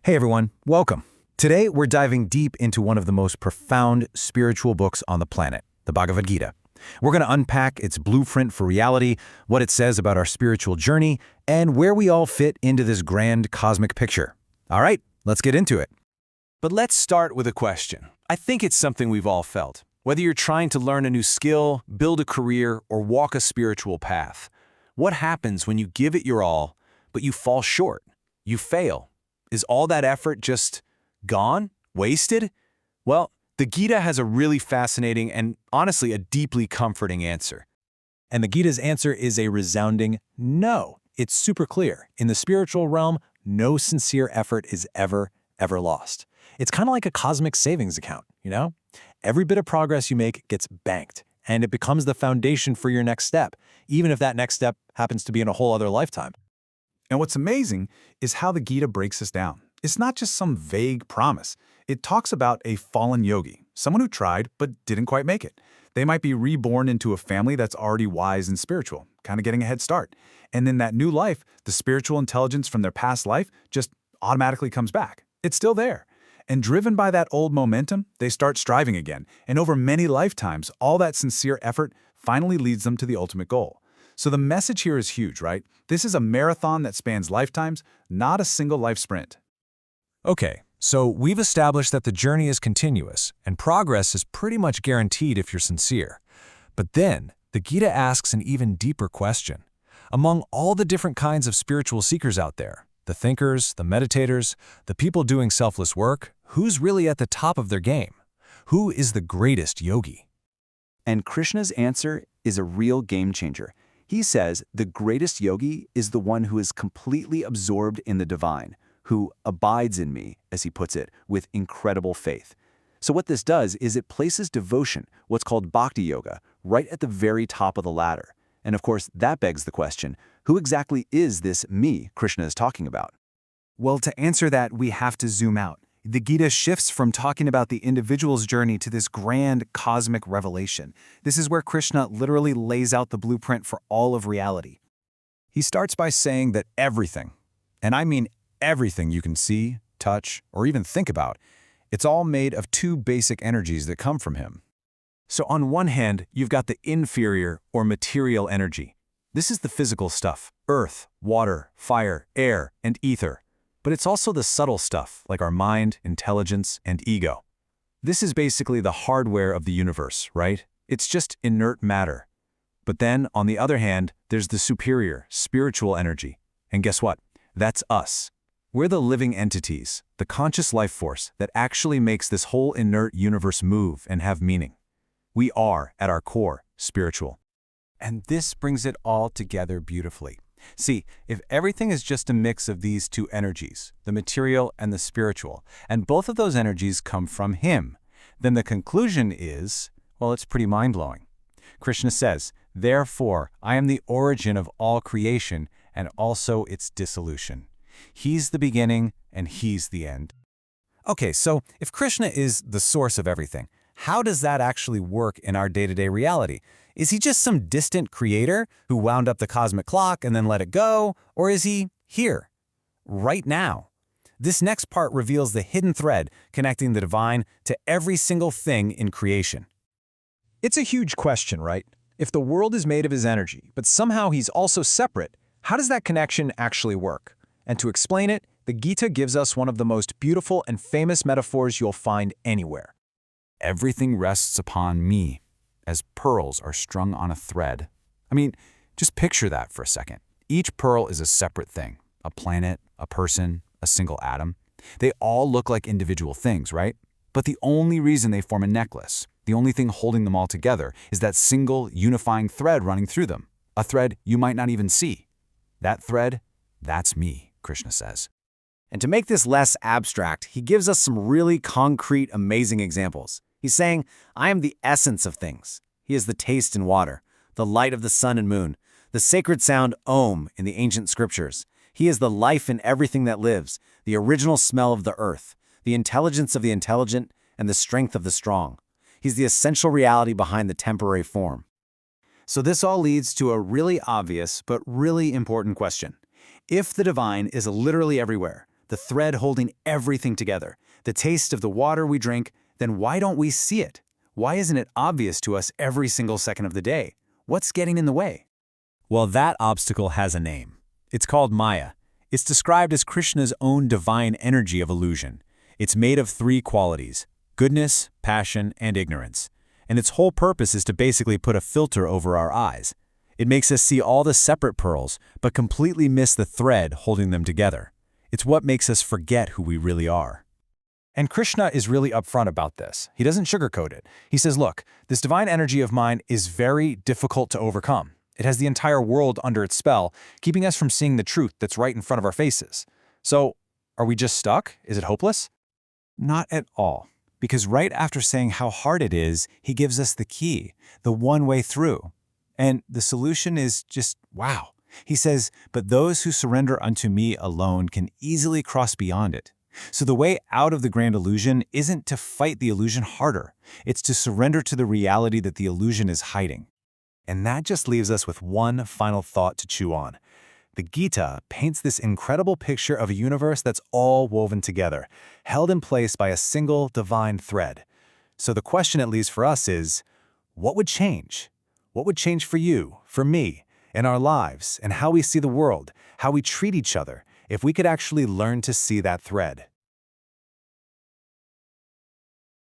Hey everyone, welcome. Today we're diving deep into one of the most profound spiritual books on the planet, the Bhagavad Gita. We're going to unpack its blueprint for reality, what it says about our spiritual journey, and where we all fit into this grand cosmic picture. All right, let's get into it. But let's start with a question. I think it's something we've all felt. Whether you're trying to learn a new skill, build a career, or walk a spiritual path, what happens when you give it your all, but you fall short? You fail. Is all that effort just gone? Wasted? Well, the Gita has a really fascinating and honestly a deeply comforting answer. And the Gita's answer is a resounding no. It's super clear. In the spiritual realm, no sincere effort is ever lost. It's kind of like a cosmic savings account, you know? Every bit of progress you make gets banked, and it becomes the foundation for your next step, even if that next step happens to be in a whole other lifetime. And what's amazing is how the Gita breaks this down. It's not just some vague promise. It talks about a fallen yogi, someone who tried but didn't quite make it. They might be reborn into a family that's already wise and spiritual, kind of getting a head start. And in that new life, the spiritual intelligence from their past life just automatically comes back. It's still there. And driven by that old momentum, they start striving again. And over many lifetimes, all that sincere effort finally leads them to the ultimate goal. So the message here is huge, right? This is a marathon that spans lifetimes, not a single life sprint. Okay, so we've established that the journey is continuous, and progress is pretty much guaranteed if you're sincere. But then, the Gita asks an even deeper question. Among all the different kinds of spiritual seekers out there, the thinkers, the meditators, the people doing selfless work, who's really at the top of their game? Who is the greatest yogi? And Krishna's answer is a real game changer. He says the greatest yogi is the one who is completely absorbed in the divine, who abides in me, as he puts it, with incredible faith. So what this does is it places devotion, what's called bhakti yoga, right at the very top of the ladder. And of course, that begs the question, who exactly is this me Krishna is talking about? Well, to answer that, we have to zoom out. The Gita shifts from talking about the individual's journey to this grand cosmic revelation. This is where Krishna literally lays out the blueprint for all of reality. He starts by saying that everything, and I mean everything you can see, touch, or even think about, it's all made of two basic energies that come from him. So on one hand, you've got the inferior or material energy. This is the physical stuff, earth, water, fire, air, and ether. But it's also the subtle stuff, like our mind, intelligence, and ego. This is basically the hardware of the universe, right? It's just inert matter. But then, on the other hand, there's the superior, spiritual energy. And guess what? That's us. We're the living entities, the conscious life force that actually makes this whole inert universe move and have meaning. We are, at our core, spiritual. And this brings it all together beautifully. See, if everything is just a mix of these two energies, the material and the spiritual, and both of those energies come from him, then the conclusion is, well, it's pretty mind-blowing. Krishna says, therefore, I am the origin of all creation and also its dissolution. He's the beginning and he's the end. Okay, so if Krishna is the source of everything, how does that actually work in our day-to-day reality? Is he just some distant creator who wound up the cosmic clock and then let it go? Or is he here, right now? This next part reveals the hidden thread connecting the divine to every single thing in creation. It's a huge question, right? If the world is made of his energy, but somehow he's also separate, how does that connection actually work? And to explain it, the Gita gives us one of the most beautiful and famous metaphors you'll find anywhere. Everything rests upon me, as pearls are strung on a thread. I mean, just picture that for a second. Each pearl is a separate thing, a planet, a person, a single atom. They all look like individual things, right? But the only reason they form a necklace, the only thing holding them all together, is that single unifying thread running through them, a thread you might not even see. That thread, that's me, Krishna says. And to make this less abstract, he gives us some really concrete, amazing examples. He's saying, I am the essence of things. He is the taste in water, the light of the sun and moon, the sacred sound Om in the ancient scriptures. He is the life in everything that lives, the original smell of the earth, the intelligence of the intelligent, and the strength of the strong. He's the essential reality behind the temporary form. So this all leads to a really obvious but really important question. If the divine is literally everywhere, the thread holding everything together, the taste of the water we drink, then why don't we see it? Why isn't it obvious to us every single second of the day? What's getting in the way? Well, that obstacle has a name. It's called Maya. It's described as Krishna's own divine energy of illusion. It's made of three qualities: goodness, passion, and ignorance. And its whole purpose is to basically put a filter over our eyes. It makes us see all the separate pearls, but completely miss the thread holding them together. It's what makes us forget who we really are. And Krishna is really upfront about this. He doesn't sugarcoat it. He says, look, this divine energy of mine is very difficult to overcome. It has the entire world under its spell, keeping us from seeing the truth that's right in front of our faces. So, are we just stuck? Is it hopeless? Not at all. Because right after saying how hard it is, he gives us the key, the one way through. And the solution is just, wow. He says, but those who surrender unto me alone can easily cross beyond it. So the way out of the grand illusion isn't to fight the illusion harder. It's to surrender to the reality that the illusion is hiding. And that just leaves us with one final thought to chew on. The Gita paints this incredible picture of a universe that's all woven together, held in place by a single divine thread. So the question it leaves for us is, what would change? What would change for you, for me, in our lives, and how we see the world, how we treat each other, if we could actually learn to see that thread?